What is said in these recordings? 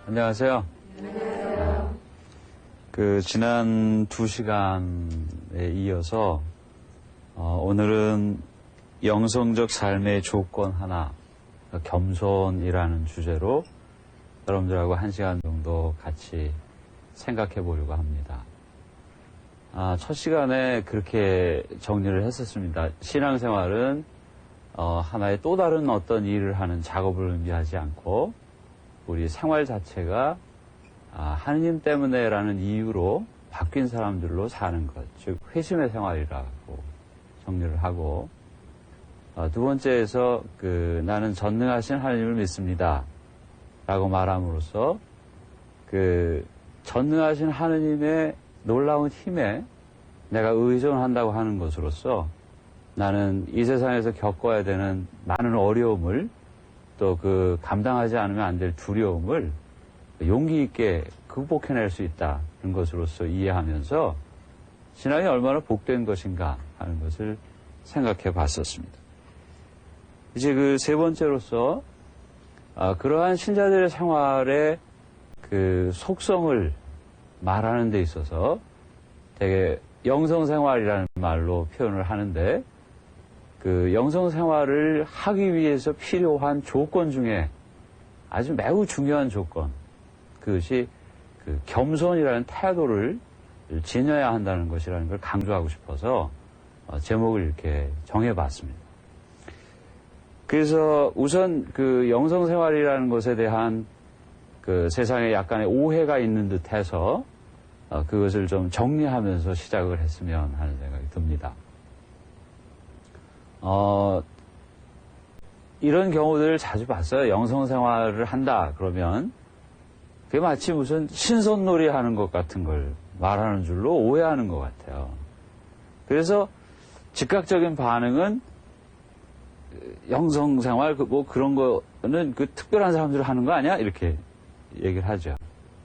안녕하세요. 지난 2시간에 이어서 오늘은 영성적 삶의 조건 하나, 겸손이라는 주제로 여러분들하고 1시간 정도 같이 생각해 보려고 합니다. 첫 시간에 그렇게 정리를 했었습니다. 신앙생활은 하나의 또 다른 어떤 일을 하는 작업을 의미하지 않고 우리 생활 자체가 하느님 때문에라는 이유로 바뀐 사람들로 사는 것, 즉 회심의 생활이라고 정리를 하고, 두 번째에서 나는 전능하신 하느님을 믿습니다 라고 말함으로써 전능하신 하느님의 놀라운 힘에 내가 의존한다고 하는 것으로서 나는 이 세상에서 겪어야 되는 많은 어려움을, 또 감당하지 않으면 안 될 두려움을 용기 있게 극복해낼 수 있다는 것으로서 이해하면서 신앙이 얼마나 복된 것인가 하는 것을 생각해 봤었습니다. 이제 세 번째로서 그러한 신자들의 생활의 속성을 말하는 데 있어서 되게 영성생활이라는 말로 표현을 하는데, 영성생활을 하기 위해서 필요한 조건 중에 아주 매우 중요한 조건, 그것이 겸손이라는 태도를 지녀야 한다는 것이라는 걸 강조하고 싶어서 제목을 이렇게 정해봤습니다. 그래서 우선 영성생활이라는 것에 대한 세상에 약간의 오해가 있는 듯해서 그것을 좀 정리하면서 시작을 했으면 하는 생각이 듭니다. 이런 경우들을 자주 봤어요. 영성생활을 한다 그러면 그게 마치 무슨 신선놀이 하는 것 같은 걸 말하는 줄로 오해하는 것 같아요. 그래서 즉각적인 반응은 영성생활 그런 거는 특별한 사람들이 하는 거 아니야? 이렇게 얘기를 하죠.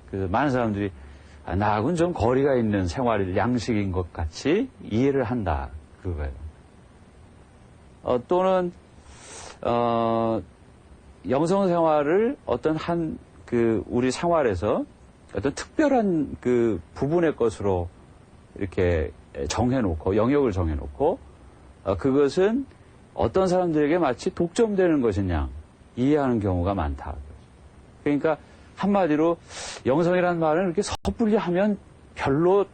그래서 많은 사람들이 나하고는 좀 거리가 있는 생활 양식인 것 같이 이해를 한다 그거예요. 또는 영성생활을 어떤 우리 생활에서 어떤 특별한 부분의 것으로 이렇게 정해놓고, 영역을 정해놓고, 그것은 어떤 사람들에게 마치 독점되는 것이냐 이해하는 경우가 많다. 그러니까 한마디로 영성이라는 말은 이렇게 섣불리 하면 별로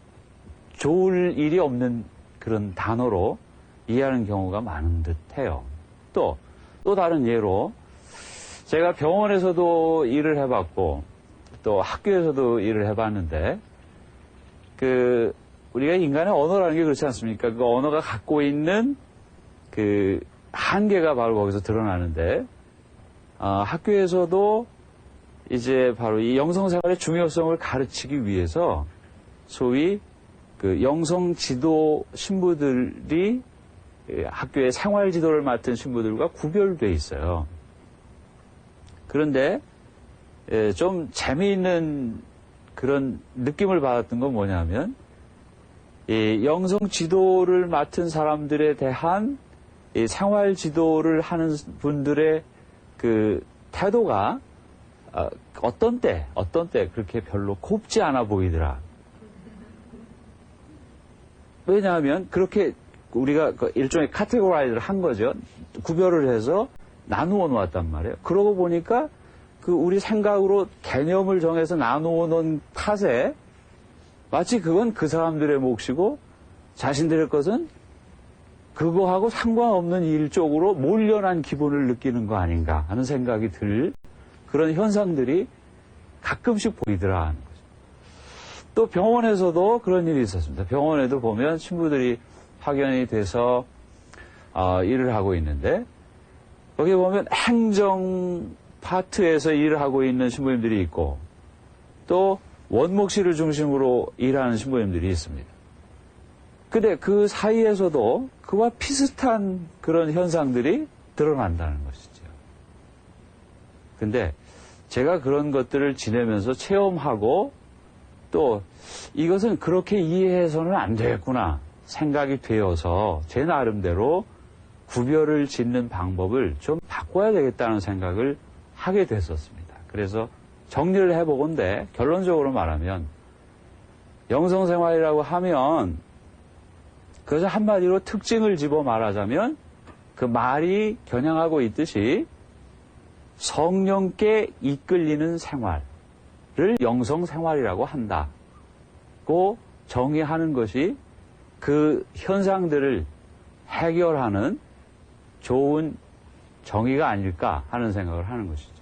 좋을 일이 없는 그런 단어로 이해하는 경우가 많은 듯해요. 또 다른 예로 제가 병원에서도 일을 해봤고 또 학교에서도 일을 해봤는데 우리가 인간의 언어라는 게 그렇지 않습니까? 그 언어가 갖고 있는 한계가 바로 거기서 드러나는데, 학교에서도 이제 바로 이 영성생활의 중요성을 가르치기 위해서 소위 영성 지도 신부들이 학교의 생활 지도를 맡은 신부들과 구별돼 있어요. 그런데 좀 재미있는 그런 느낌을 받았던 건 뭐냐면, 이 영성 지도를 맡은 사람들에 대한 이 생활 지도를 하는 분들의 태도가 어떤 때 그렇게 별로 곱지 않아 보이더라. 왜냐하면 그렇게 우리가 일종의 카테고라이즈를 한 거죠. 구별을 해서 나누어 놓았단 말이에요. 그러고 보니까 우리 생각으로 개념을 정해서 나누어 놓은 탓에 마치 그건 그 사람들의 몫이고 자신들의 것은 그거하고 상관없는 일 쪽으로 몰려난 기분을 느끼는 거 아닌가 하는 생각이 들 그런 현상들이 가끔씩 보이더라 하는 거죠. 또 병원에서도 그런 일이 있었습니다. 병원에도 보면 신부들이 파견이 돼서 일을 하고 있는데, 거기 보면 행정 파트에서 일을 하고 있는 신부님들이 있고 또 원목실을 중심으로 일하는 신부님들이 있습니다. 근데 그 사이에서도 그와 비슷한 그런 현상들이 드러난다는 것이죠. 근데 제가 그런 것들을 지내면서 체험하고 또 이것은 그렇게 이해해서는 안 되겠구나 생각이 되어서 제 나름대로 구별을 짓는 방법을 좀 바꿔야 되겠다는 생각을 하게 됐었습니다. 그래서 정리를 해보건대 결론적으로 말하면 영성생활이라고 하면 그것을 한마디로 특징을 집어 말하자면 그 말이 겨냥하고 있듯이 성령께 이끌리는 생활을 영성생활이라고 한다고 정의하는 것이 그 현상들을 해결하는 좋은 정의가 아닐까 하는 생각을 하는 것이죠.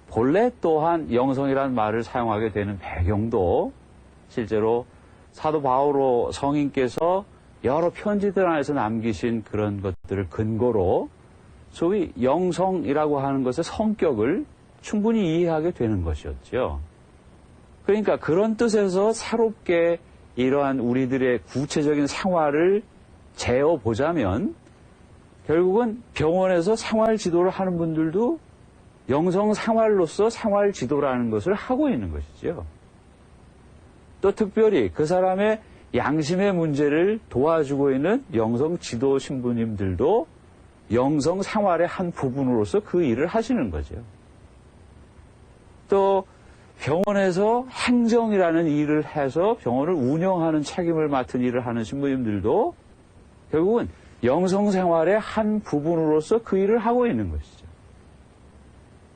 본래 또한 영성이라는 말을 사용하게 되는 배경도 실제로 사도 바오로 성인께서 여러 편지들 안에서 남기신 그런 것들을 근거로 소위 영성이라고 하는 것의 성격을 충분히 이해하게 되는 것이었죠. 그러니까 그런 뜻에서 새롭게 이러한 우리들의 구체적인 생활을 재어보자면 결국은 병원에서 생활 지도를 하는 분들도 영성 생활로서 생활 지도라는 것을 하고 있는 것이죠. 또 특별히 그 사람의 양심의 문제를 도와주고 있는 영성 지도 신부님들도 영성 생활의 한 부분으로서 그 일을 하시는 거죠. 또 병원에서 행정이라는 일을 해서 병원을 운영하는 책임을 맡은 일을 하는 신부님들도 결국은 영성 생활의 한 부분으로서 그 일을 하고 있는 것이죠.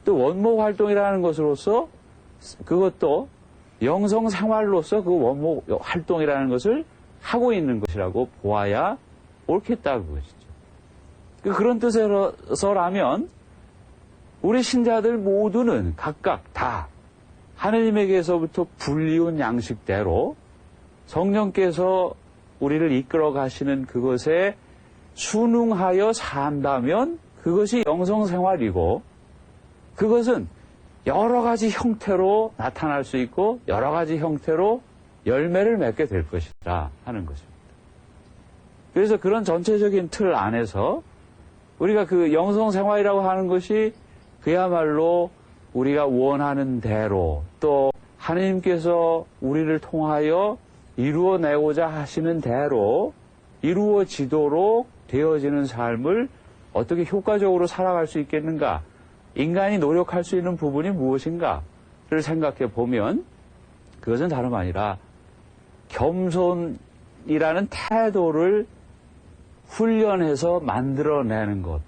또 원목 활동이라는 것으로서 그것도 영성 생활로서 그 원목 활동이라는 것을 하고 있는 것이라고 보아야 옳겠다는 것이죠. 그런 뜻에서라면 우리 신자들 모두는 각각 다 하느님에게서부터 불리운 양식대로 성령께서 우리를 이끌어 가시는 그것에 순응하여 산다면 그것이 영성생활이고 그것은 여러 가지 형태로 나타날 수 있고 여러 가지 형태로 열매를 맺게 될 것이다 하는 것입니다. 그래서 그런 전체적인 틀 안에서 우리가 그 영성생활이라고 하는 것이 그야말로 우리가 원하는 대로 또 하나님께서 우리를 통하여 이루어내고자 하시는 대로 이루어지도록 되어지는 삶을 어떻게 효과적으로 살아갈 수 있겠는가? 인간이 노력할 수 있는 부분이 무엇인가를 생각해 보면 그것은 다름 아니라 겸손이라는 태도를 훈련해서 만들어내는 것.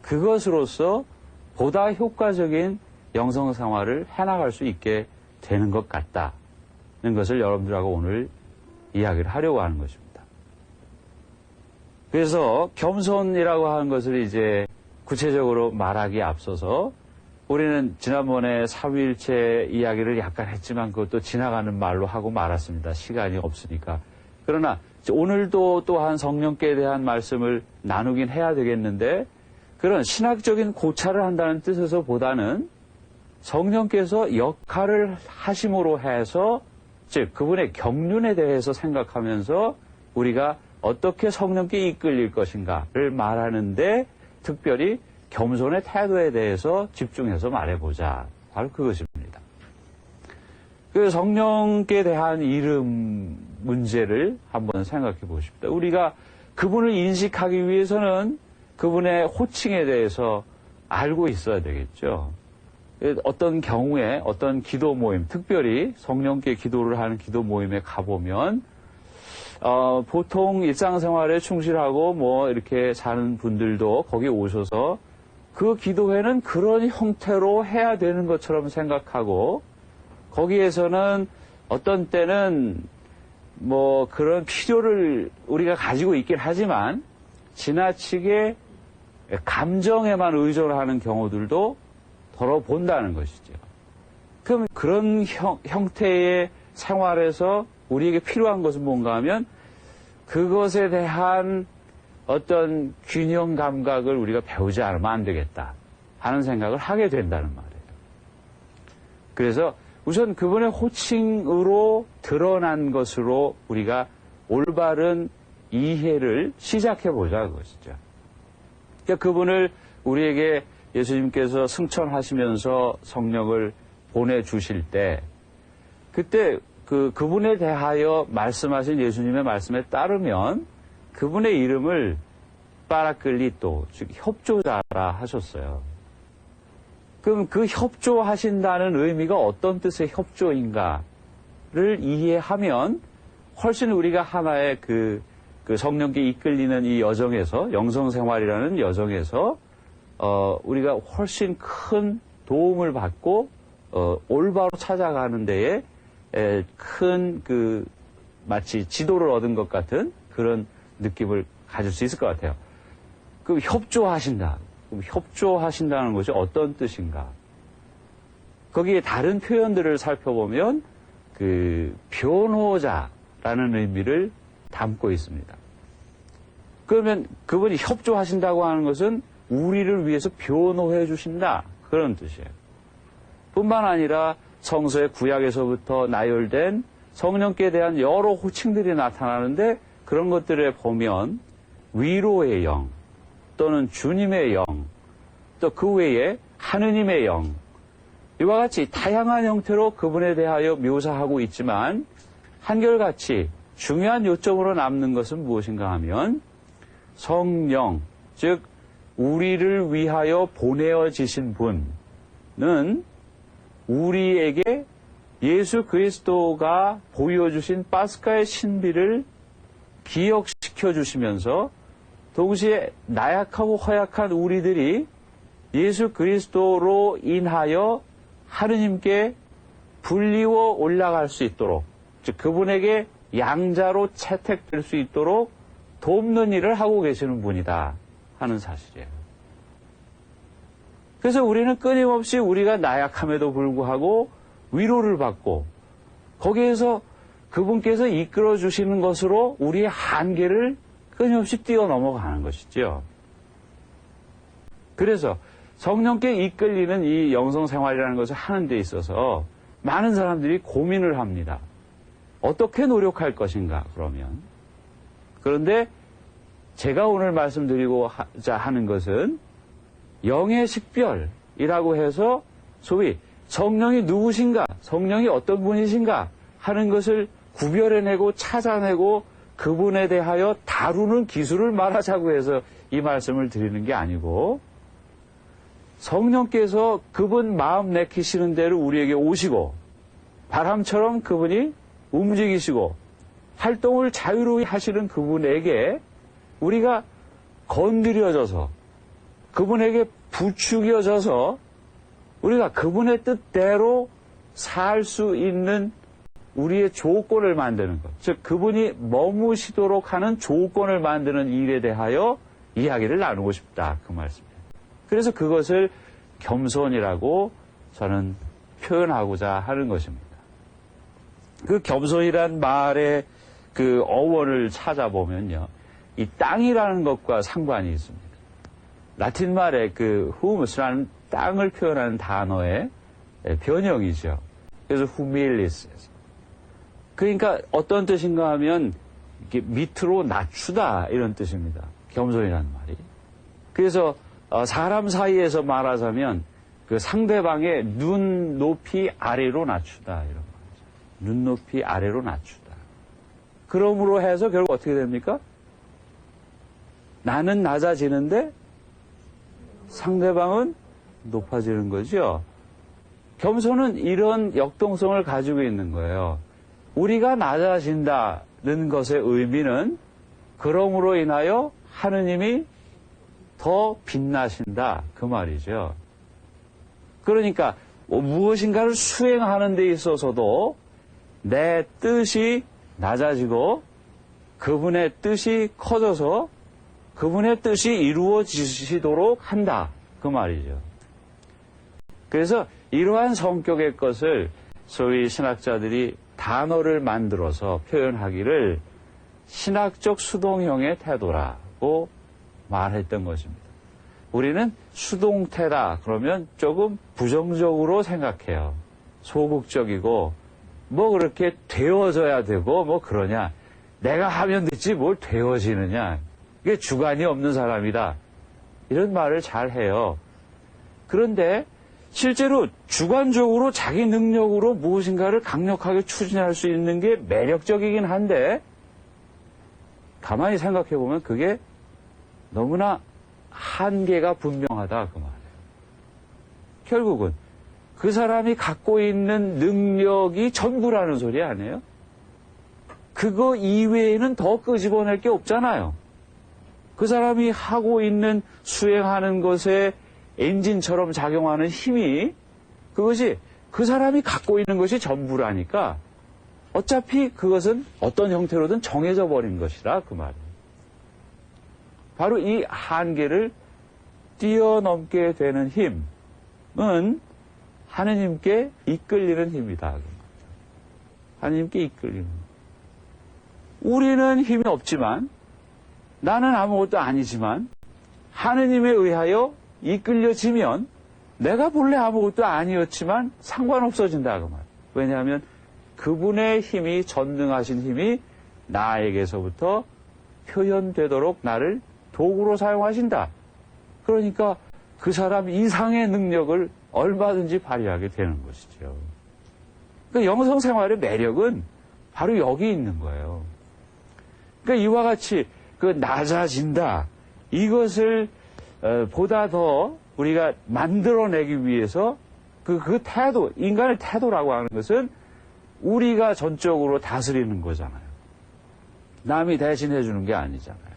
그것으로서 보다 효과적인 영성생활을 해나갈 수 있게 되는 것 같다는 것을 여러분들하고 오늘 이야기를 하려고 하는 것입니다. 그래서 겸손이라고 하는 것을 이제 구체적으로 말하기에 앞서서 우리는 지난번에 삼위일체 이야기를 약간 했지만 그것도 지나가는 말로 하고 말았습니다. 시간이 없으니까. 그러나 오늘도 또한 성령께 대한 말씀을 나누긴 해야 되겠는데 그런 신학적인 고찰을 한다는 뜻에서보다는 성령께서 역할을 하심으로 해서 즉 그분의 경륜에 대해서 생각하면서 우리가 어떻게 성령께 이끌릴 것인가를 말하는데 특별히 겸손의 태도에 대해서 집중해서 말해보자. 바로 그것입니다. 그 성령께 대한 이름 문제를 한번 생각해 보십시다. 우리가 그분을 인식하기 위해서는 그분의 호칭에 대해서 알고 있어야 되겠죠. 어떤 경우에 어떤 기도 모임, 특별히 성령께 기도를 하는 기도 모임에 가보면 보통 일상생활에 충실하고 뭐 이렇게 사는 분들도 거기 오셔서 그 기도회는 그런 형태로 해야 되는 것처럼 생각하고 거기에서는 어떤 때는 뭐 그런 필요를 우리가 가지고 있긴 하지만 지나치게 감정에만 의존하는 경우들도 더러 본다는 것이죠. 그럼 그런 형태의 생활에서 우리에게 필요한 것은 뭔가 하면 그것에 대한 어떤 균형 감각을 우리가 배우지 않으면 안 되겠다 하는 생각을 하게 된다는 말이에요. 그래서 우선 그분의 호칭으로 드러난 것으로 우리가 올바른 이해를 시작해보자 그것이죠. 그러니까 그분을 우리에게 예수님께서 승천하시면서 성령을 보내주실 때 그때 그분에 대하여 말씀하신 예수님의 말씀에 따르면 그분의 이름을 파라클리토, 즉 협조자라 하셨어요. 그럼 그 협조하신다는 의미가 어떤 뜻의 협조인가를 이해하면 훨씬 우리가 하나의 그 성령께 이끌리는 이 여정에서, 영성생활이라는 여정에서 우리가 훨씬 큰 도움을 받고 올바로 찾아가는 데에 큰 마치 지도를 얻은 것 같은 그런 느낌을 가질 수 있을 것 같아요. 그 협조하신다. 협조하신다는 것이 어떤 뜻인가? 거기에 다른 표현들을 살펴보면 변호자라는 의미를 담고 있습니다. 그러면 그분이 협조하신다고 하는 것은 우리를 위해서 변호해 주신다. 그런 뜻이에요. 뿐만 아니라 성서의 구약에서부터 나열된 성령께 대한 여러 호칭들이 나타나는데 그런 것들에 보면 위로의 영, 또는 주님의 영, 또 그 외에 하느님의 영, 이와 같이 다양한 형태로 그분에 대하여 묘사하고 있지만 한결같이 중요한 요점으로 남는 것은 무엇인가 하면 성령, 즉 우리를 위하여 보내어지신 분은 우리에게 예수 그리스도가 보여주신 파스카의 신비를 기억시켜 주시면서 동시에 나약하고 허약한 우리들이 예수 그리스도로 인하여 하느님께 불리워 올라갈 수 있도록, 즉 그분에게 양자로 채택될 수 있도록 돕는 일을 하고 계시는 분이다 하는 사실이에요. 그래서 우리는 끊임없이 우리가 나약함에도 불구하고 위로를 받고 거기에서 그분께서 이끌어 주시는 것으로 우리의 한계를 끊임없이 뛰어넘어가는 것이죠. 그래서 성령께 이끌리는 이 영성생활이라는 것을 하는 데 있어서 많은 사람들이 고민을 합니다. 어떻게 노력할 것인가, 그러면. 그런데 제가 오늘 말씀드리고자 하는 것은 영의 식별이라고 해서 소위 성령이 누구신가, 성령이 어떤 분이신가 하는 것을 구별해내고 찾아내고 그분에 대하여 다루는 기술을 말하자고 해서 이 말씀을 드리는 게 아니고 성령께서 그분 마음 내키시는 대로 우리에게 오시고 바람처럼 그분이 움직이시고 활동을 자유로이 하시는 그분에게 우리가 건드려져서 그분에게 부추겨져서 우리가 그분의 뜻대로 살 수 있는 우리의 조건을 만드는 것, 즉 그분이 머무시도록 하는 조건을 만드는 일에 대하여 이야기를 나누고 싶다, 그 말씀이에요. 그래서 그것을 겸손이라고 저는 표현하고자 하는 것입니다. 그 겸손이란 말의 그 어원을 찾아보면요, 이 땅이라는 것과 상관이 있습니다. 라틴 말의 그 humus라는 땅을 표현하는 단어의 변형이죠. 그래서 humilis. 그러니까 어떤 뜻인가 하면 이렇게 밑으로 낮추다 이런 뜻입니다. 겸손이라는 말이. 그래서 사람 사이에서 말하자면 그 상대방의 눈 높이 아래로 낮추다 이런 말이죠. 눈 높이 아래로 낮추다. 그러므로 해서 결국 어떻게 됩니까? 나는 낮아지는데 상대방은 높아지는 거죠. 겸손은 이런 역동성을 가지고 있는 거예요. 우리가 낮아진다는 것의 의미는 그러므로 인하여 하느님이 더 빛나신다, 그 말이죠. 그러니까 무엇인가를 수행하는 데 있어서도 내 뜻이 낮아지고 그분의 뜻이 커져서 그분의 뜻이 이루어지시도록 한다, 그 말이죠. 그래서 이러한 성격의 것을 소위 신학자들이 단어를 만들어서 표현하기를 신학적 수동형의 태도라고 말했던 것입니다. 우리는 수동태다 그러면 조금 부정적으로 생각해요. 소극적이고 뭐 그렇게 되어져야 되고 뭐 그러냐. 내가 하면 됐지 뭘 되어지느냐. 이게 주관이 없는 사람이다. 이런 말을 잘 해요. 그런데 실제로 주관적으로 자기 능력으로 무엇인가를 강력하게 추진할 수 있는 게 매력적이긴 한데 가만히 생각해 보면 그게 너무나 한계가 분명하다 그 말이에요. 결국은 그 사람이 갖고 있는 능력이 전부라는 소리 아니에요? 그거 이외에는 더 끄집어낼 게 없잖아요. 그 사람이 하고 있는 수행하는 것에 엔진처럼 작용하는 힘이 그것이 그 사람이 갖고 있는 것이 전부라니까 어차피 그것은 어떤 형태로든 정해져 버린 것이라 그 말이에요. 바로 이 한계를 뛰어넘게 되는 힘은 하느님께 이끌리는 힘이다. 하느님께 이끌리는 힘. 우리는 힘이 없지만 나는 아무것도 아니지만 하느님에 의하여 이끌려지면 내가 본래 아무것도 아니었지만 상관없어진다 그 말. 왜냐하면 그분의 힘이 전능하신 힘이 나에게서부터 표현되도록 나를 도구로 사용하신다. 그러니까 그 사람 이상의 능력을 얼마든지 발휘하게 되는 것이죠. 그러니까 영성생활의 매력은 바로 여기 있는 거예요. 그러니까 이와 같이 그 낮아진다. 이것을 보다 더 우리가 만들어내기 위해서 그 태도, 인간의 태도라고 하는 것은 우리가 전적으로 다스리는 거잖아요. 남이 대신해 주는 게 아니잖아요.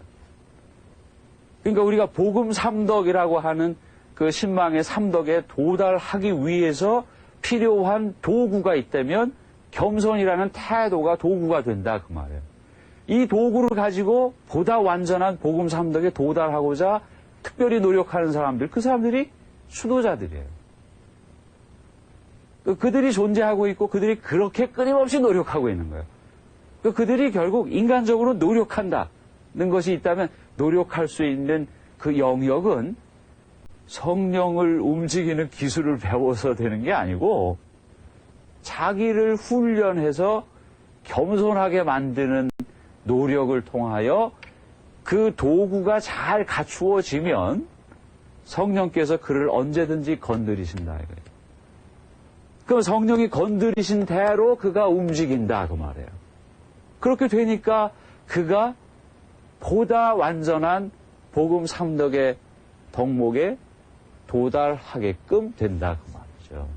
그러니까 우리가 복음 삼덕이라고 하는 그 신망의 삼덕에 도달하기 위해서 필요한 도구가 있다면 겸손이라는 태도가 도구가 된다 그 말이에요. 이 도구를 가지고 보다 완전한 복음 삼덕에 도달하고자 특별히 노력하는 사람들, 그 사람들이 수도자들이에요. 그들이 존재하고 있고 그들이 그렇게 끊임없이 노력하고 있는 거예요. 그들이 결국 인간적으로 노력한다는 것이 있다면 노력할 수 있는 그 영역은 성령을 움직이는 기술을 배워서 되는 게 아니고 자기를 훈련해서 겸손하게 만드는 노력을 통하여 그 도구가 잘 갖추어지면 성령께서 그를 언제든지 건드리신다 이거예요. 그럼 성령이 건드리신 대로 그가 움직인다 그 말이에요. 그렇게 되니까 그가 보다 완전한 복음 삼덕의 덕목에 도달하게끔 된다 그 말이죠.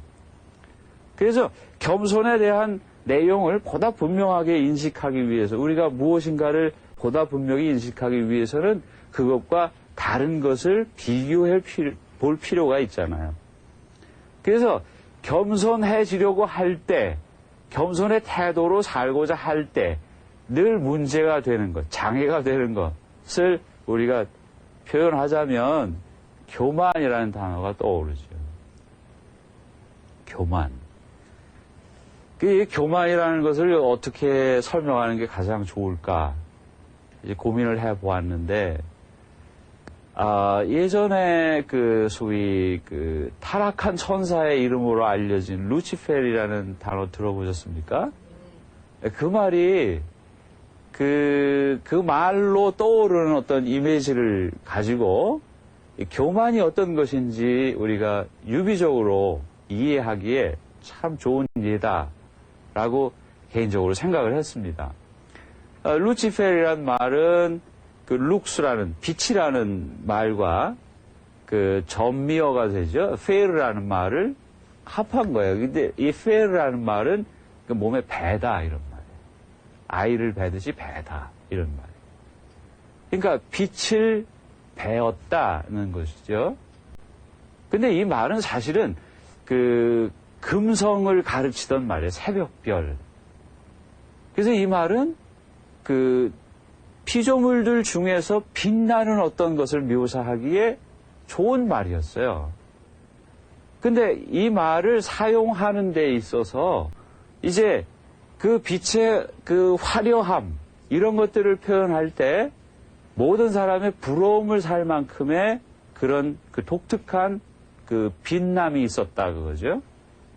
그래서 겸손에 대한 내용을 보다 분명하게 인식하기 위해서 우리가 무엇인가를 보다 분명히 인식하기 위해서는 그것과 다른 것을 비교해 볼 필요가 있잖아요. 그래서 겸손해지려고 할 때, 겸손의 태도로 살고자 할 때 늘 문제가 되는 것, 장애가 되는 것을 우리가 표현하자면 교만이라는 단어가 떠오르죠. 교만. 그 교만이라는 것을 어떻게 설명하는 게 가장 좋을까 이제 고민을 해보았는데, 예전에 그 소위 그 타락한 천사의 이름으로 알려진 루치펠이라는 단어 들어보셨습니까? 그 말이 그 말로 떠오르는 어떤 이미지를 가지고 교만이 어떤 것인지 우리가 유비적으로 이해하기에 참 좋은 예다라고 개인적으로 생각을 했습니다. 루치펠이란 말은 그 룩스라는 빛이라는 말과 그 전미어가 되죠. 페르라는 말을 합한 거예요. 근데 이 페르라는 말은 그 몸의 배다 이런 말이에요. 아이를 배듯이 배다 이런 말이에요. 그러니까 빛을 배었다는 것이죠. 근데 이 말은 사실은 그 금성을 가르치던 말이에요. 새벽별. 그래서 이 말은 그 피조물들 중에서 빛나는 어떤 것을 묘사하기에 좋은 말이었어요. 근데 이 말을 사용하는 데 있어서 이제 그 빛의 그 화려함 이런 것들을 표현할 때 모든 사람의 부러움을 살 만큼의 그런 그 독특한 그 빛남이 있었다 그거죠.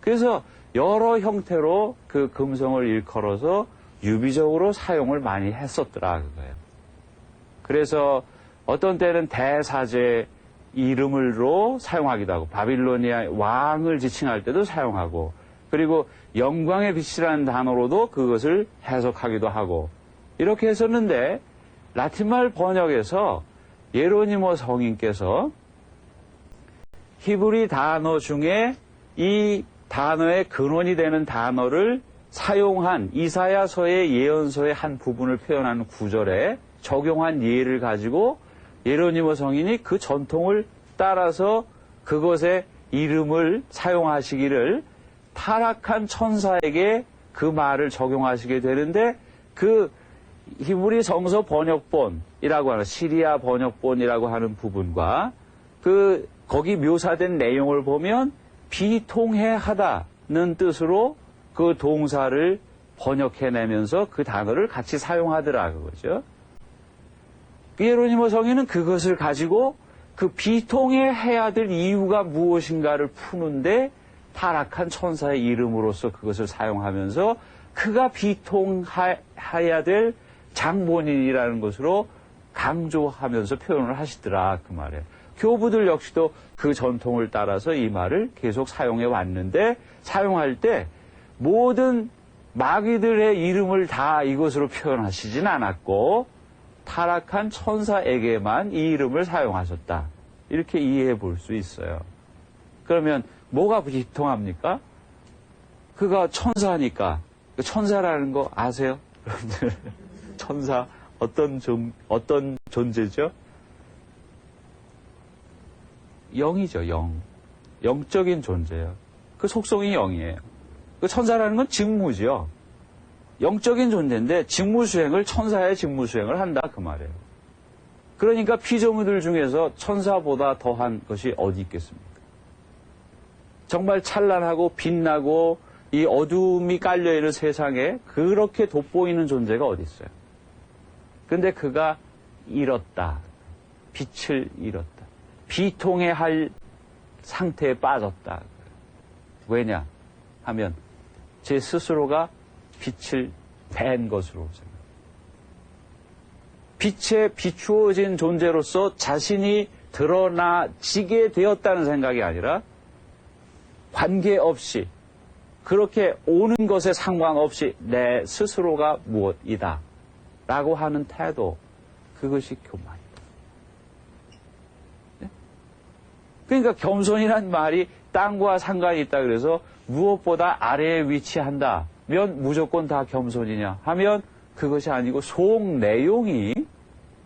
그래서 여러 형태로 그 금성을 일컬어서 유비적으로 사용을 많이 했었더라 그거예요. 그래서 어떤 때는 대사제 이름으로 사용하기도 하고 바빌로니아 왕을 지칭할 때도 사용하고 그리고 영광의 빛이라는 단어로도 그것을 해석하기도 하고 이렇게 했었는데 라틴말 번역에서 예로니모 성인께서 히브리 단어 중에 이 단어의 근원이 되는 단어를 사용한 이사야서의 예언서의 한 부분을 표현하는 구절에 적용한 예를 가지고 예로니모 성인이 그 전통을 따라서 그것의 이름을 사용하시기를 타락한 천사에게 그 말을 적용하시게 되는데, 그 히브리 성서 번역본이라고 하는 시리아 번역본이라고 하는 부분과 거기 묘사된 내용을 보면 비통해하다는 뜻으로 그 동사를 번역해내면서 그 단어를 같이 사용하더라 그거죠. 예로니모 성인은 그것을 가지고 그 비통해해야 될 이유가 무엇인가를 푸는데 타락한 천사의 이름으로서 그것을 사용하면서 그가 비통해야 될 장본인이라는 것으로 강조하면서 표현을 하시더라 그 말이에요. 교부들 역시도 그 전통을 따라서 이 말을 계속 사용해 왔는데, 사용할 때 모든 마귀들의 이름을 다 이것으로 표현하시진 않았고 타락한 천사에게만 이 이름을 사용하셨다, 이렇게 이해해 볼 수 있어요. 그러면 뭐가 비통합니까? 그가 천사니까. 천사라는 거 아세요? 천사 어떤 존재죠? 영이죠, 영. 영적인 존재예요. 그 속성이 영이에요. 그 천사라는 건 직무죠. 영적인 존재인데 직무 수행을, 천사의 직무 수행을 한다 그 말이에요. 그러니까 피조물들 중에서 천사보다 더한 것이 어디 있겠습니까? 정말 찬란하고 빛나고 이 어둠이 깔려있는 세상에 그렇게 돋보이는 존재가 어디 있어요? 근데 그가 잃었다. 빛을 잃었다. 비통해할 상태에 빠졌다. 왜냐 하면 제 스스로가 빛을 뺀 것으로 생각합니다. 빛에 비추어진 존재로서 자신이 드러나지게 되었다는 생각이 아니라 관계없이, 그렇게 오는 것에 상관없이 내 스스로가 무엇이다 라고 하는 태도, 그것이 교만이다. 네? 그러니까 겸손이란 말이 땅과 상관이 있다 그래서 무엇보다 아래에 위치한다면 무조건 다 겸손이냐 하면 그것이 아니고 속 내용이,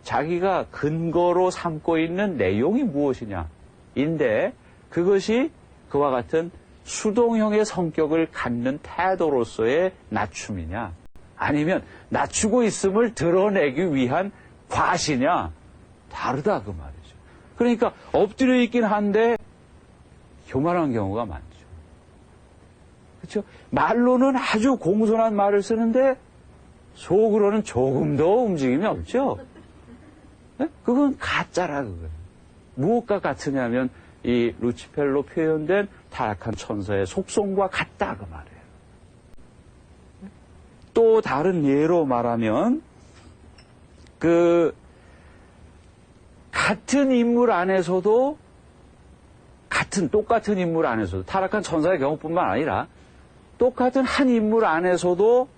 자기가 근거로 삼고 있는 내용이 무엇이냐인데, 그것이 그와 같은 수동형의 성격을 갖는 태도로서의 낮춤이냐, 아니면 낮추고 있음을 드러내기 위한 과시냐, 다르다 그 말이죠. 그러니까 엎드려 있긴 한데 교만한 경우가 많죠. 그렇죠? 말로는 아주 공손한 말을 쓰는데 속으로는 조금도 움직임이 없죠. 네? 그건 가짜라 그거예요. 무엇과 같으냐면 이 루치펠로 표현된 타락한 천사의 속성과 같다 그 말이에요. 또 다른 예로 말하면 같은 인물 안에서도, 똑같은 인물 안에서도, 타락한 천사의 경우뿐만 아니라 똑같은 한 인물 안에서도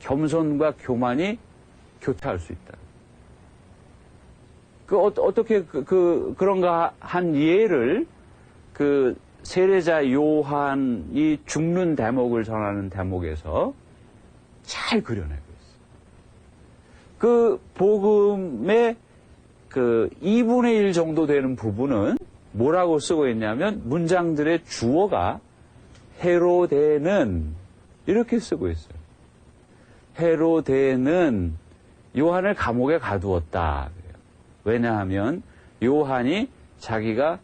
겸손과 교만이 교차할 수 있다. 어떻게 그런가 한 예를 세례자 요한이 죽는 대목을 전하는 대목에서 잘 그려내고 있어요. 그 복음의 2분의 1 정도 되는 부분은 뭐라고 쓰고 있냐면 문장들의 주어가 헤로데는 이렇게 쓰고 있어요. 헤로데는 요한을 감옥에 가두었다. 왜냐하면 요한이 자기가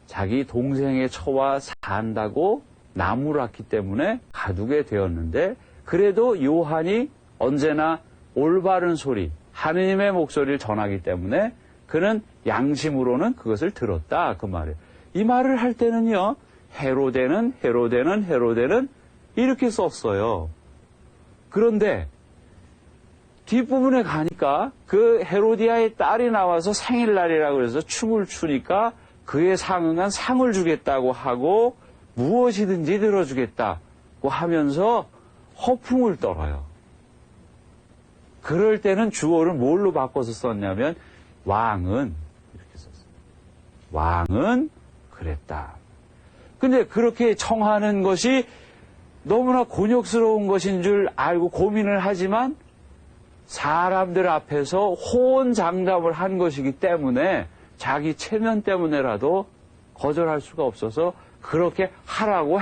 자기 동생의 처와 산다고 나무랐기 때문에 가두게 되었는데, 그래도 요한이 언제나 올바른 소리, 하느님의 목소리를 전하기 때문에 그는 양심으로는 그것을 들었다 그 말이에요. 이 말을 할 때는요, 헤로데는 이렇게 썼어요. 그런데 뒷부분에 가니까 그 헤로디아의 딸이 나와서 생일날이라고 해서 춤을 추니까 그에 상응한 상을 주겠다고 하고 무엇이든지 들어주겠다고 하면서 허풍을 떨어요. 그럴 때는 주어를 뭘로 바꿔서 썼냐면 왕은 이렇게 썼어요. 왕은 그랬다. 근데 그렇게 청하는 것이 너무나 곤욕스러운 것인 줄 알고 고민을 하지만 사람들 앞에서 호언장담을 한 것이기 때문에 자기 체면 때문에라도 거절할 수가 없어서 그렇게 하라고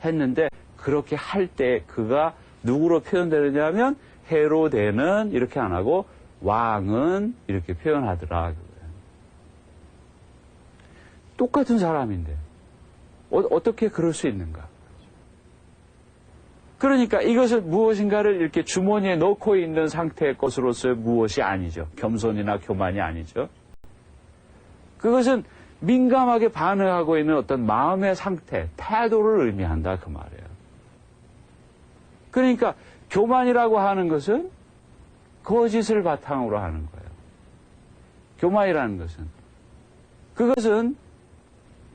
했는데 그렇게 할 때 그가 누구로 표현되느냐면 헤로데는 이렇게 안 하고 왕은 이렇게 표현하더라. 똑같은 사람인데 어떻게 그럴 수 있는가? 그러니까 이것을 무엇인가를 이렇게 주머니에 넣고 있는 상태의 것으로서의 무엇이 아니죠. 겸손이나 교만이 아니죠. 그것은 민감하게 반응하고 있는 어떤 마음의 상태, 태도를 의미한다 그 말이에요. 그러니까 교만이라고 하는 것은 거짓을 바탕으로 하는 거예요. 교만이라는 것은. 그것은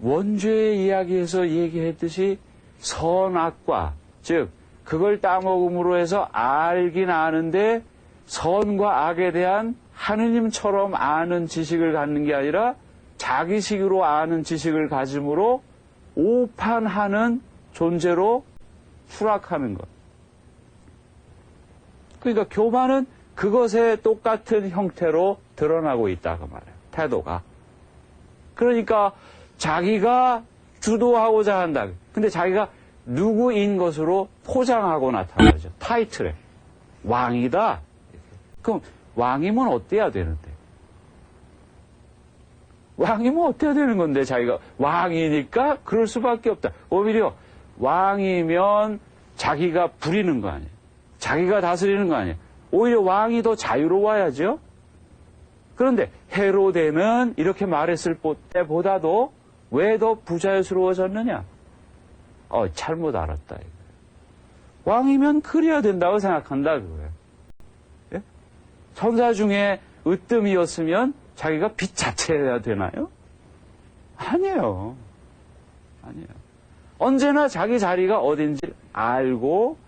원죄의 이야기에서 얘기했듯이 선악과, 즉 그걸 따먹음으로 해서 알긴 아는데 선과 악에 대한 하느님처럼 아는 지식을 갖는 게 아니라 자기식으로 아는 지식을 가짐으로 오판하는 존재로 추락하는 것. 그러니까 교만은 그것의 똑같은 형태로 드러나고 있다 그 말이에요. 태도가. 그러니까 자기가 주도하고자 한다. 근데 자기가 누구인 것으로 포장하고 나타나죠. 타이틀에. 왕이다. 그럼 왕이면 어때야 되는데? 왕이면 어때야 되는 건데 자기가 왕이니까 그럴 수밖에 없다. 오히려 왕이면 자기가 부리는 거 아니에요. 자기가 다스리는 거 아니에요. 오히려 왕이 더 자유로워야죠. 그런데 헤로데는 이렇게 말했을 때보다도 왜 더 부자유스러워졌느냐? 잘못 알았다. 이거예요. 왕이면 그래야 된다고 생각한다. 그거예요. 예? 천사 중에 으뜸이었으면 자기가 빛 자체여야 되나요? 아니에요. 아니에요. 언제나 자기 자리가 어딘지 알고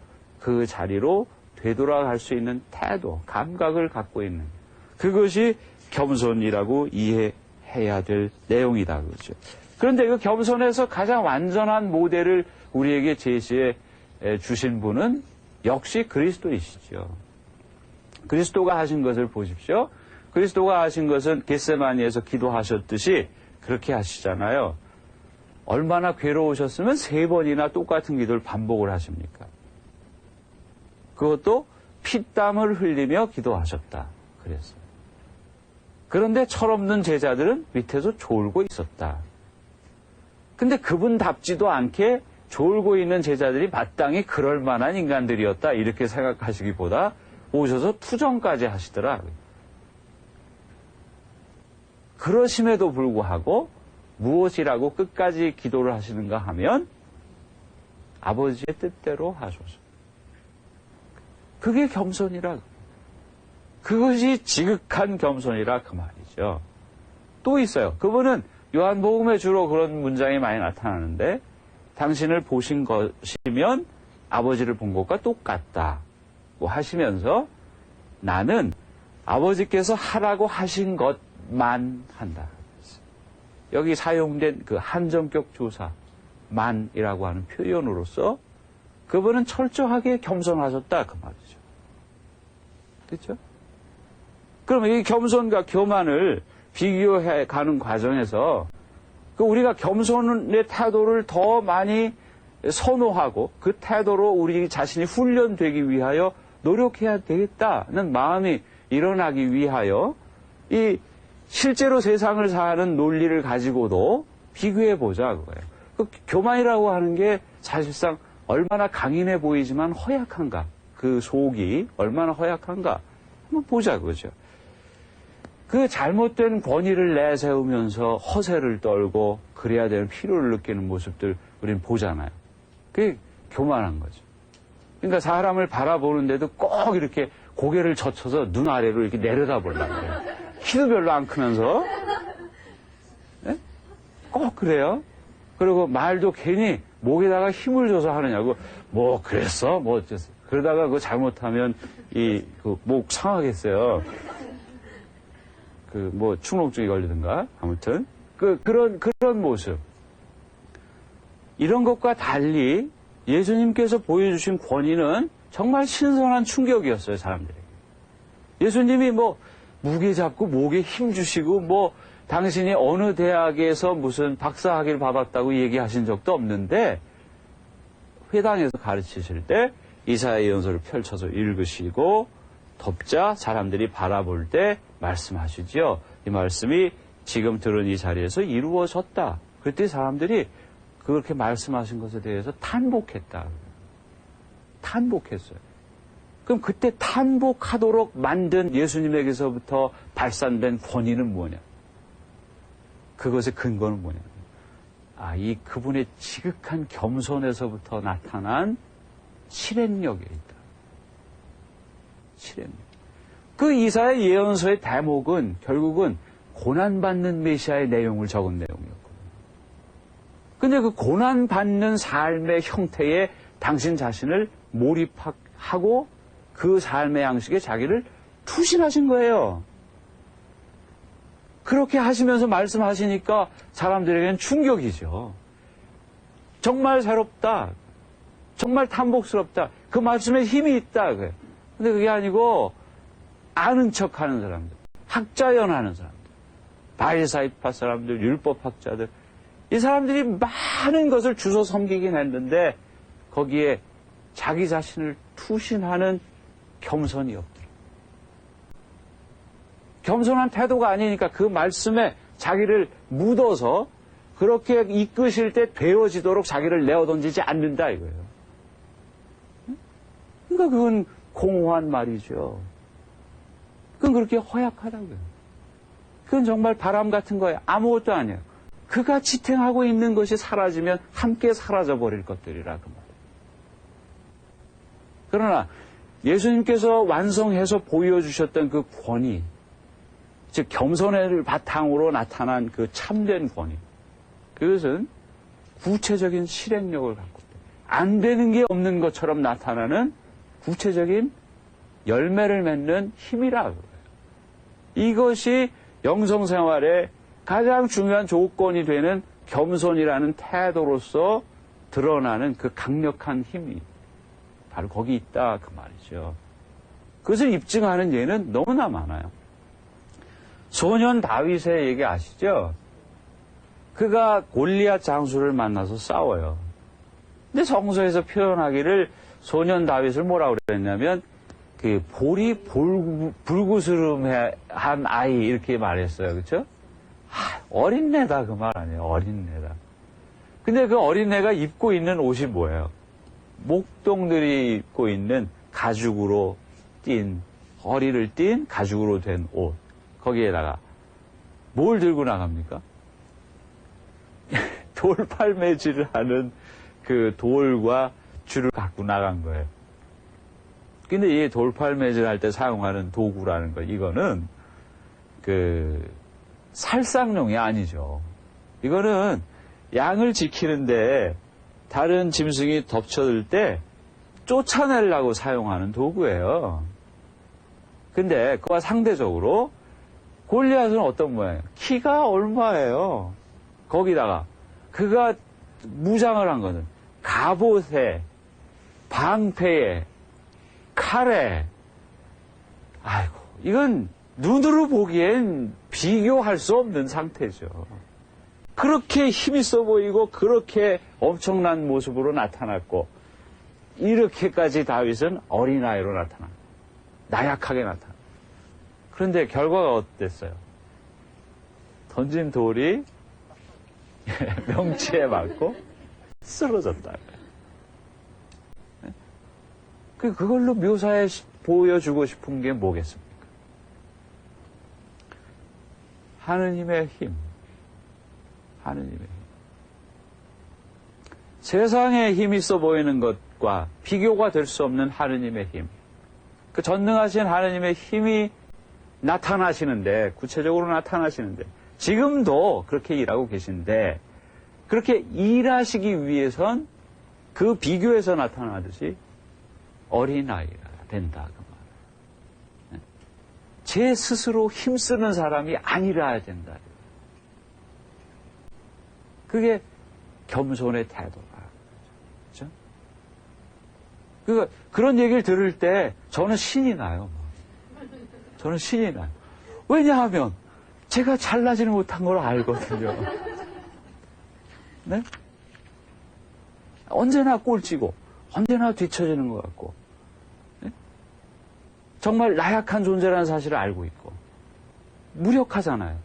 그 자리로 되돌아갈 수 있는 태도, 감각을 갖고 있는 그것이 겸손이라고 이해해야 될 내용이다. 그렇죠. 그런데 그 겸손에서 가장 완전한 모델을 우리에게 제시해 주신 분은 역시 그리스도이시죠. 그리스도가 하신 것을 보십시오. 그리스도가 하신 것은 겟세마니에서 기도하셨듯이 그렇게 하시잖아요. 얼마나 괴로우셨으면 3번이나 똑같은 기도를 반복을 하십니까? 그것도 피땀을 흘리며 기도하셨다. 그랬어요. 그런데 철없는 제자들은 밑에서 졸고 있었다. 근데 그분답지도 않게 졸고 있는 제자들이 마땅히 그럴 만한 인간들이었다. 이렇게 생각하시기보다 오셔서 투정까지 하시더라. 그러심에도 불구하고 무엇이라고 끝까지 기도를 하시는가 하면 아버지의 뜻대로 하소서. 그게 겸손이라. 그것이 지극한 겸손이라 그 말이죠. 또 있어요. 그분은 요한복음에 주로 그런 문장이 많이 나타나는데 당신을 보신 것이면 아버지를 본 것과 똑같다고 하시면서 나는 아버지께서 하라고 하신 것만 한다. 여기 사용된 그 한정격 조사 만이라고 하는 표현으로서 그분은 철저하게 겸손하셨다 그 말이죠. 그렇죠? 그러면 이 겸손과 교만을 비교해 가는 과정에서 우리가 겸손의 태도를 더 많이 선호하고 그 태도로 우리 자신이 훈련되기 위하여 노력해야 되겠다는 마음이 일어나기 위하여 이 실제로 세상을 사는 논리를 가지고도 비교해 보자 그거예요. 그 교만이라고 하는 게 사실상 얼마나 강인해 보이지만 허약한가? 그 속이 얼마나 허약한가? 한번 보자 그거죠. 그 잘못된 권위를 내세우면서 허세를 떨고 그래야 되는 필요를 느끼는 모습들 우리는 보잖아요. 그게 교만한 거죠. 그러니까 사람을 바라보는데도 꼭 이렇게 고개를 젖혀서 눈 아래로 이렇게 내려다보려고 그래요. 키도 별로 안 크면서. 네? 꼭 그래요. 그리고 말도 괜히 목에다가 힘을 줘서 하느냐고. 뭐 그랬어? 뭐 어쨌어. 그러다가 그거 잘못하면 목 상하겠어요. 축농증이 걸리든가, 아무튼. 그런 모습. 이런 것과 달리 예수님께서 보여주신 권위는 정말 신선한 충격이었어요, 사람들에게. 예수님이 무게 잡고 목에 힘 주시고 당신이 어느 대학에서 무슨 박사학위를 받았다고 얘기하신 적도 없는데 회당에서 가르치실 때 이사야 예언서를 펼쳐서 읽으시고 덮자 사람들이 바라볼 때 말씀하시지요. 이 말씀이 지금 들은 이 자리에서 이루어졌다. 그때 사람들이 그렇게 말씀하신 것에 대해서 탄복했다. 탄복했어요. 그럼 그때 탄복하도록 만든 예수님에게서부터 발산된 권위는 뭐냐? 그것의 근거는 뭐냐? 이 그분의 지극한 겸손에서부터 나타난 실행력에 있다. 실행력. 그 이사야 예언서의 대목은 결국은 고난받는 메시아의 내용을 적은 내용이었거든요. 근데 그 고난받는 삶의 형태에 당신 자신을 몰입하고 그 삶의 양식에 자기를 투신하신 거예요. 그렇게 하시면서 말씀하시니까 사람들에게는 충격이죠. 정말 새롭다. 정말 탐복스럽다. 그 말씀에 힘이 있다. 근데 그게 아니고 아는 척하는 사람들, 학자연하는 사람들, 바리사이파 사람들, 율법학자들, 이 사람들이 많은 것을 주워 섬기긴 했는데 거기에 자기 자신을 투신하는 겸손이 없더라. 겸손한 태도가 아니니까 그 말씀에 자기를 묻어서 그렇게 이끄실 때 되어지도록 자기를 내어던지지 않는다 이거예요. 그러니까 그건 공허한 말이죠. 그건 그렇게 허약하다고요. 그건 정말 바람 같은 거예요. 아무것도 아니에요. 그가 지탱하고 있는 것이 사라지면 함께 사라져버릴 것들이라 그 말이에요. 그러나 예수님께서 완성해서 보여주셨던 그 권위, 즉 겸손을 바탕으로 나타난 그 참된 권위, 그것은 구체적인 실행력을 갖고 있다. 안 되는 게 없는 것처럼 나타나는 구체적인 열매를 맺는 힘이라 그래요. 이것이 영성생활의 가장 중요한 조건이 되는 겸손이라는 태도로서 드러나는 그 강력한 힘이 바로 거기 있다 그 말이죠. 그것을 입증하는 예는 너무나 많아요. 소년 다윗의 얘기 아시죠? 그가 골리앗 장수를 만나서 싸워요. 근데 성서에서 표현하기를 소년 다윗을 뭐라고 그랬냐면 그 볼이 불구스름한 아이 이렇게 말했어요. 그렇죠? 어린애다 그 말 아니에요. 어린애다. 근데 그 어린애가 입고 있는 옷이 뭐예요? 목동들이 입고 있는 가죽으로 띈, 허리를 띈 가죽으로 된 옷. 거기에다가 뭘 들고 나갑니까? 돌팔매질을 하는 그 돌과 줄을 갖고 나간 거예요. 근데 이 돌팔매질 할 때 사용하는 도구라는 거, 이거는 그 살상용이 아니죠. 이거는 양을 지키는데 다른 짐승이 덮쳐들 때 쫓아내려고 사용하는 도구예요. 근데 그와 상대적으로 골리앗은 어떤 모양이에요? 키가 얼마예요? 거기다가 그가 무장을 한 거는 갑옷에, 방패에, 칼에, 아이고, 이건 눈으로 보기엔 비교할 수 없는 상태죠. 그렇게 힘있어 보이고 그렇게 엄청난 모습으로 나타났고 이렇게까지 다윗은 어린아이로 나타나, 나약하게 나타나. 그런데 결과가 어땠어요? 던진 돌이 명치에 맞고 쓰러졌다. 그걸로 묘사해 보여주고 싶은 게 뭐겠습니까? 하느님의 힘. 하느님의 힘. 세상에 힘 있어 보이는 것과 비교가 될 수 없는 하느님의 힘. 그 전능하신 하느님의 힘이 나타나시는데, 구체적으로 나타나시는데, 지금도 그렇게 일하고 계신데, 그렇게 일하시기 위해선 그 비교에서 나타나듯이 어린아이가 된다. 그 말이에요. 제 스스로 힘쓰는 사람이 아니라야 된다. 그게 겸손의 태도가. 그렇죠? 그런 얘기를 들을 때 저는 신이 나요. 저는 신이 나요. 왜냐하면 제가 잘나지는 못한 걸 알거든요. 네? 언제나 꼴찌고 언제나 뒤처지는 것 같고, 네? 정말 나약한 존재라는 사실을 알고 있고 무력하잖아요.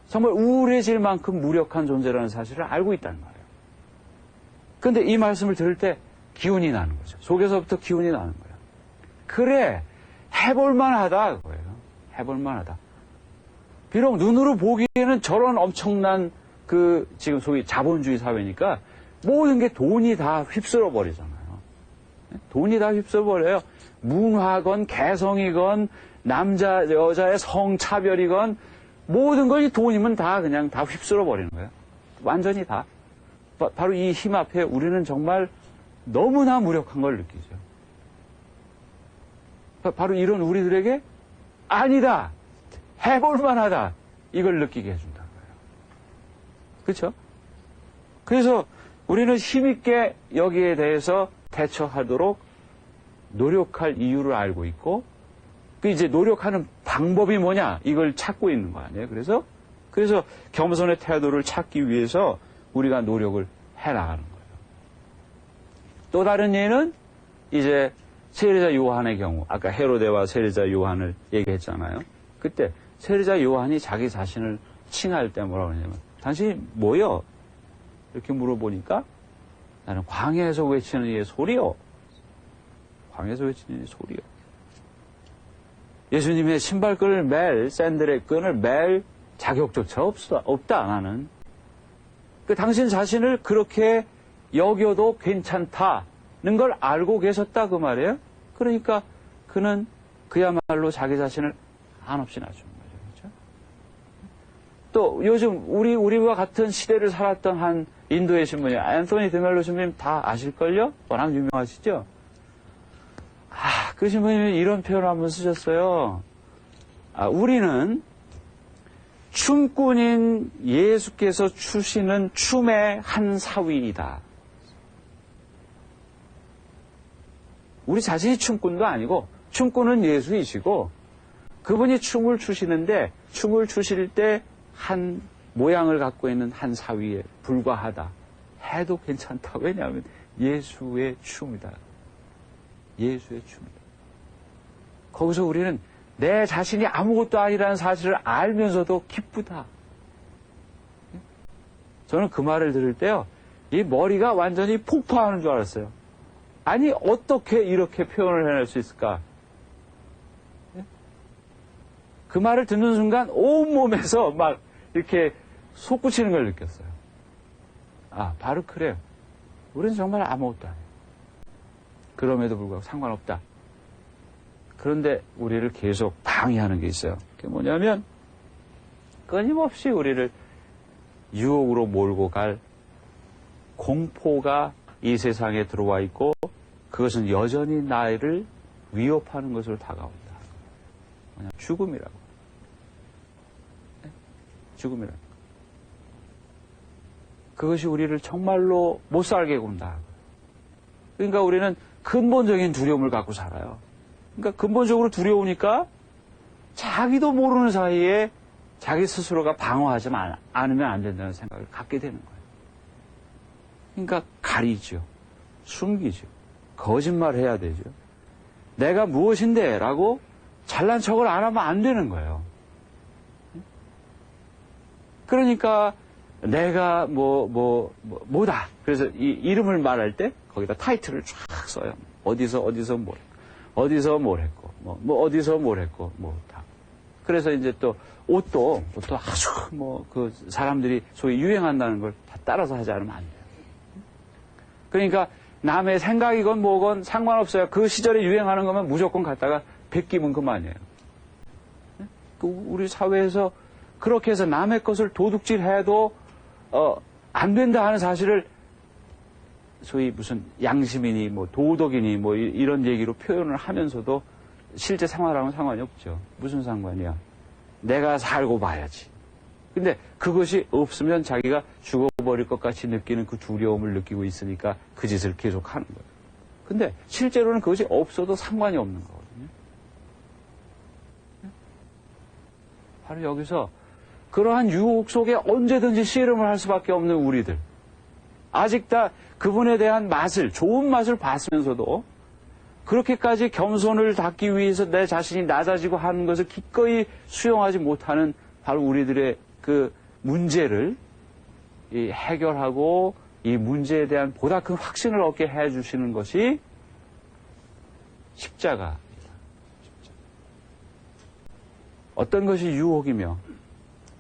정말 우울해질 만큼 무력한 존재라는 사실을 알고 있단 말이에요. 그런데 이 말씀을 들을 때 기운이 나는 거죠. 속에서부터 기운이 나는 거예요. 그래, 해볼만하다 그거예요. 해볼만하다. 비록 눈으로 보기에는 저런 엄청난 지금 소위 자본주의 사회니까 모든 게 돈이 다 휩쓸어 버리잖아요. 돈이 다 휩쓸어 버려요. 문화건 개성이건 남자 여자의 성차별이건 모든 것이 돈이면 다 그냥 다 휩쓸어 버리는 거예요. 완전히 다. 바로 이 힘 앞에 우리는 정말 너무나 무력한 걸 느끼죠. 바로 이런 우리들에게 아니다, 해볼 만하다, 이걸 느끼게 해준다는 거예요. 그렇죠? 그래서 우리는 힘있게 여기에 대해서 대처하도록 노력할 이유를 알고 있고, 이제 노력하는 방법이 뭐냐, 이걸 찾고 있는 거 아니에요. 그래서 겸손의 태도를 찾기 위해서 우리가 노력을 해나가는 거예요. 또 다른 예는 이제 세례자 요한의 경우, 아까 헤로데와 세례자 요한을 얘기했잖아요. 그때 세례자 요한이 자기 자신을 칭할 때 뭐라고 하냐면, 당신이 뭐요? 이렇게 물어보니까 나는 광야에서 외치는 이의 소리요. 광야에서 외치는 이의 소리요. 예수님의 신발끈을 맬, 샌들의 끈을 맬 자격조차 없다, 나는. 당신 자신을 그렇게 여겨도 괜찮다는 걸 알고 계셨다, 그 말이에요. 그러니까 그는 그야말로 자기 자신을 한없이 낮추는 거죠. 그렇죠? 또 요즘 우리와 같은 시대를 살았던 한 인도의 신부님, 앤토니 드멜로 신부님 다 아실걸요? 워낙 유명하시죠? 그 신부님이 이런 표현을 한번 쓰셨어요. 우리는 춤꾼인 예수께서 추시는 춤의 한 사위이다. 우리 자신이 춤꾼도 아니고 춤꾼은 예수이시고 그분이 춤을 추시는데 춤을 추실 때 한 모양을 갖고 있는 한 사위에 불과하다 해도 괜찮다. 왜냐하면 예수의 춤이다. 예수의 춤이다. 거기서 우리는 내 자신이 아무것도 아니라는 사실을 알면서도 기쁘다. 저는 그 말을 들을 때요, 이 머리가 완전히 폭파하는 줄 알았어요. 아니, 어떻게 이렇게 표현을 해낼 수 있을까? 그 말을 듣는 순간 온몸에서 막 이렇게 솟구치는 걸 느꼈어요. 바로 그래요. 우리는 정말 아무것도 아니에요. 그럼에도 불구하고 상관없다. 그런데 우리를 계속 방해하는 게 있어요. 그게 뭐냐면 끊임없이 우리를 유혹으로 몰고 갈 공포가 이 세상에 들어와 있고 그것은 여전히 나를 위협하는 것으로 다가온다. 뭐냐, 죽음이라고. 네? 죽음이라고. 그것이 우리를 정말로 못 살게 군다. 그러니까 우리는 근본적인 두려움을 갖고 살아요. 그러니까 근본적으로 두려우니까 자기도 모르는 사이에 자기 스스로가 방어하지 않으면 안 된다는 생각을 갖게 되는 거예요. 그러니까 가리죠. 숨기죠. 거짓말해야 되죠. 내가 무엇인데? 라고 잘난 척을 안 하면 안 되는 거예요. 그러니까 내가 뭐다. 그래서 이 이름을 말할 때 거기다 타이틀을 쫙 써요. 어디서 뭘 했고, 어디서 뭘 했고, 다. 그래서 이제 또 옷도 아주 그 사람들이 소위 유행한다는 걸 다 따라서 하지 않으면 안 돼요. 그러니까 남의 생각이건 뭐건 상관없어요. 그 시절에 유행하는 거면 무조건 갖다가 베끼면 그만이에요. 우리 사회에서 그렇게 해서 남의 것을 도둑질해도 안 된다 하는 사실을 소위 무슨 양심이니 도덕이니 이런 얘기로 표현을 하면서도 실제 생활하면 상관이 없죠. 무슨 상관이야. 내가 살고 봐야지. 근데 그것이 없으면 자기가 죽어버릴 것 같이 느끼는 그 두려움을 느끼고 있으니까 그 짓을 계속 하는 거예요. 근데 실제로는 그것이 없어도 상관이 없는 거거든요. 바로 여기서 그러한 유혹 속에 언제든지 씨름을 할 수밖에 없는 우리들. 아직 다 그분에 대한 맛을, 좋은 맛을 봤으면서도 그렇게까지 겸손을 닦기 위해서 내 자신이 낮아지고 하는 것을 기꺼이 수용하지 못하는 바로 우리들의 그 문제를 해결하고 이 문제에 대한 보다 큰 확신을 얻게 해주시는 것이 십자가입니다. 어떤 것이 유혹이며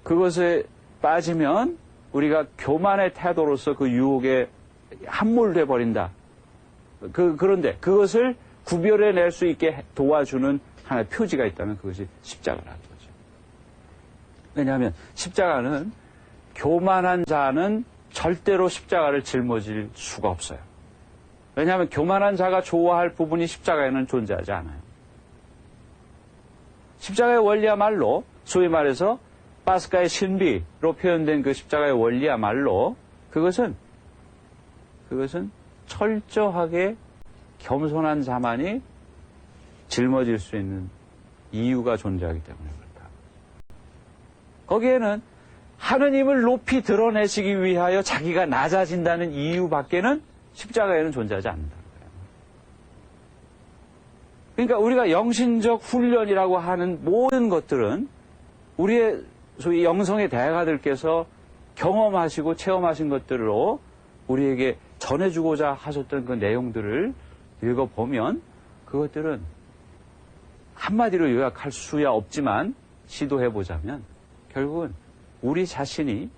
그것에 빠지면 우리가 교만의 태도로서 그 유혹에 함몰돼 버린다. 그런데 그것을 구별해낼 수 있게 도와주는 하나의 표지가 있다면 그것이 십자가라는 거죠. 왜냐하면 십자가는 교만한 자는 절대로 십자가를 짊어질 수가 없어요. 왜냐하면 교만한 자가 좋아할 부분이 십자가에는 존재하지 않아요. 십자가의 원리야말로 소위 말해서 파스카의 신비로 표현된 그 십자가의 원리야말로 그것은 철저하게 겸손한 자만이 짊어질 수 있는 이유가 존재하기 때문에 그렇다. 거기에는 하느님을 높이 드러내시기 위하여 자기가 낮아진다는 이유밖에는 십자가에는 존재하지 않는다는 거예요. 그러니까 우리가 영신적 훈련이라고 하는 모든 것들은 우리의 소위 영성의 대가들께서 경험하시고 체험하신 것들로 우리에게 전해주고자 하셨던 그 내용들을 읽어보면 그것들은 한마디로 요약할 수야 없지만 시도해보자면 결국은 우리 자신이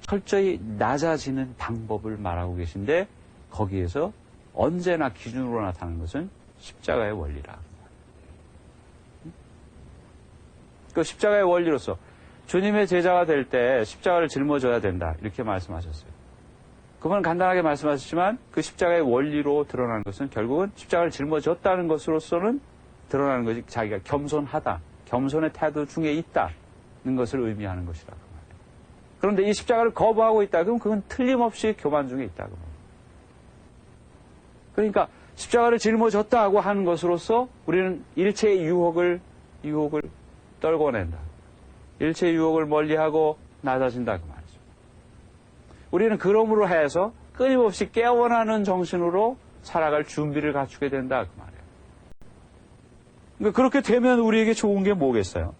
철저히 낮아지는 방법을 말하고 계신데 거기에서 언제나 기준으로 나타나는 것은 십자가의 원리라. 그 십자가의 원리로서 주님의 제자가 될 때 십자가를 짊어져야 된다 이렇게 말씀하셨어요. 그분은 간단하게 말씀하셨지만 그 십자가의 원리로 드러나는 것은 결국은 십자가를 짊어졌다는 것으로서는 드러나는 것이 자기가 겸손하다, 겸손의 태도 중에 있다는 것을 의미하는 것이라고 말해요. 그런데 이 십자가를 거부하고 있다 그러면 그건 틀림없이 교만 중에 있다고 말해요. 그러니까 십자가를 짊어졌다고 하는 것으로서 우리는 일체의 유혹을 떨궈낸다. 일체의 유혹을 멀리하고 낮아진다 그 말이죠. 우리는 그러므로 해서 끊임없이 깨어나는 정신으로 살아갈 준비를 갖추게 된다 그 말이에요. 그러니까 그렇게 되면 우리에게 좋은 게 뭐겠어요?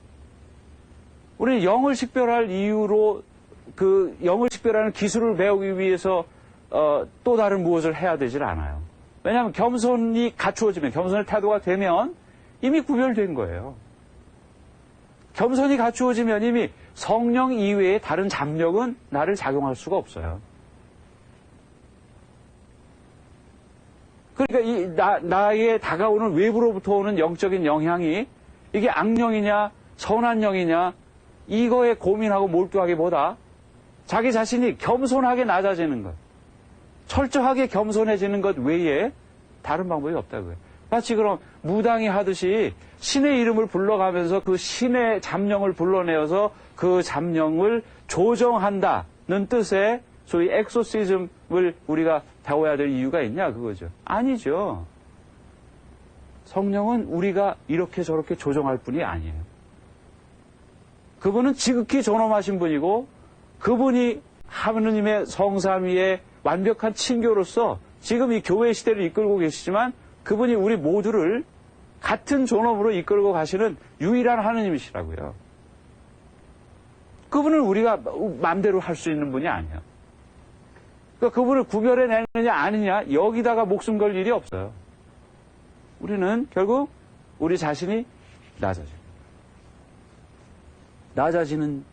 우리는 영을 식별할 이유로 그 영을 식별하는 기술을 배우기 위해서 또 다른 무엇을 해야 되질 않아요. 왜냐하면 겸손이 갖추어지면, 겸손의 태도가 되면 이미 구별된 거예요. 겸손이 갖추어지면 이미 성령 이외의 다른 잡력은 나를 작용할 수가 없어요. 그러니까 나의 다가오는 외부로부터 오는 영적인 영향이 이게 악령이냐 선한 영이냐 이거에 고민하고 몰두하기보다 자기 자신이 겸손하게 낮아지는 것, 철저하게 겸손해지는 것 외에 다른 방법이 없다고요. 마치 그럼 무당이 하듯이 신의 이름을 불러가면서 그 신의 잠령을 불러내어서 그 잠령을 조정한다는 뜻의 소위 엑소시즘을 우리가 배워야 될 이유가 있냐 그거죠. 아니죠. 성령은 우리가 이렇게 저렇게 조정할 분이 아니에요. 그분은 지극히 존엄하신 분이고 그분이 하느님의 성삼위의 완벽한 친교로서 지금 이 교회 시대를 이끌고 계시지만 그분이 우리 모두를 같은 존엄으로 이끌고 가시는 유일한 하느님이시라고요. 그분은 우리가 마음대로 할 수 있는 분이 아니에요. 그러니까 그분을 구별해내느냐 아니냐 여기다가 목숨 걸 일이 없어요. 우리는 결국 우리 자신이 낮아지는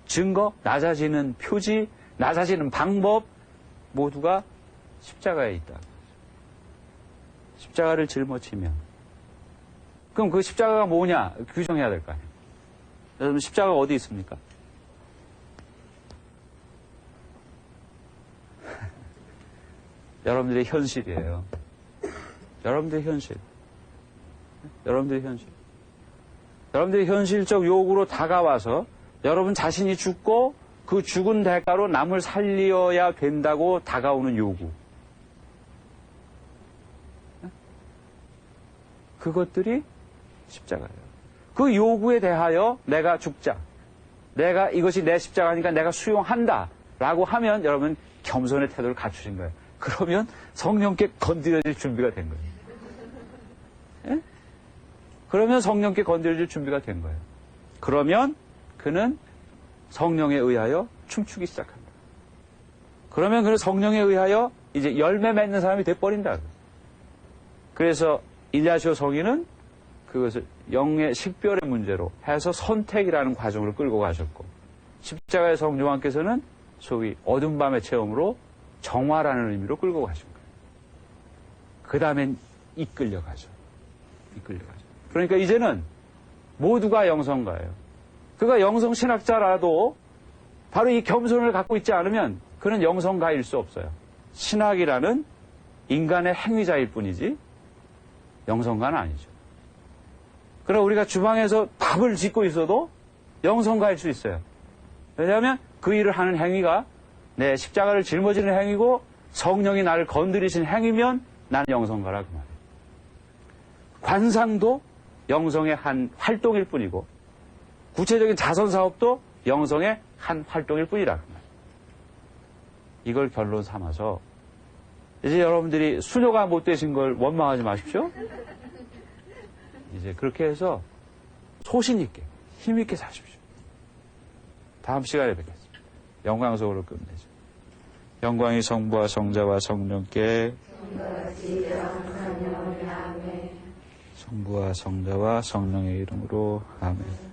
증거, 낮아지는 표지, 낮아지는 방법 모두가 십자가에 있다. 십자가를 짊어지면 그럼 그 십자가가 뭐냐 규정해야 될 거 아니에요. 여러분 십자가가 어디 있습니까? 여러분들의 현실이에요. 여러분들의 현실. 여러분들의 현실. 여러분들의 현실적 요구로 다가와서 여러분 자신이 죽고 그 죽은 대가로 남을 살려야 된다고 다가오는 요구. 그것들이 십자가예요. 그 요구에 대하여 내가 죽자. 내가 이것이 내 십자가니까 내가 수용한다. 라고 하면 여러분 겸손의 태도를 갖추신 거예요. 그러면 성령께 건드려질 준비가 된 거예요. 예? 그러면 성령께 건드려질 준비가 된 거예요. 그러면 그는 성령에 의하여 춤추기 시작합니다. 그러면 그는 성령에 의하여 이제 열매 맺는 사람이 돼버린다. 그래서 일야시오 성인은 그것을 영의 식별의 문제로 해서 선택이라는 과정을 끌고 가셨고, 십자가의 성 요한께서는 소위 어둠 밤의 체험으로 정화라는 의미로 끌고 가신 거예요. 그 다음엔 이끌려가죠. 그러니까 이제는 모두가 영성가예요. 그가 영성신학자라도 바로 이 겸손을 갖고 있지 않으면 그는 영성가일 수 없어요. 신학이라는 인간의 행위자일 뿐이지 영성가는 아니죠. 그러나 우리가 주방에서 밥을 짓고 있어도 영성가일 수 있어요. 왜냐하면 그 일을 하는 행위가 내 십자가를 짊어지는 행위고 성령이 나를 건드리신 행위면 나는 영성가라 그 말이에요. 관상도 영성의 한 활동일 뿐이고 구체적인 자선사업도 영성의 한 활동일 뿐이라 그 말이에요. 이걸 결론 삼아서 이제 여러분들이 수녀가 못 되신 걸 원망하지 마십시오. 이제 그렇게 해서 소신 있게 힘 있게 사십시오. 다음 시간에 뵙겠습니다. 영광석으로 끝내죠. 영광이 성부와 성자와 성령께 성부와 성자와 성령의 이름으로 아멘.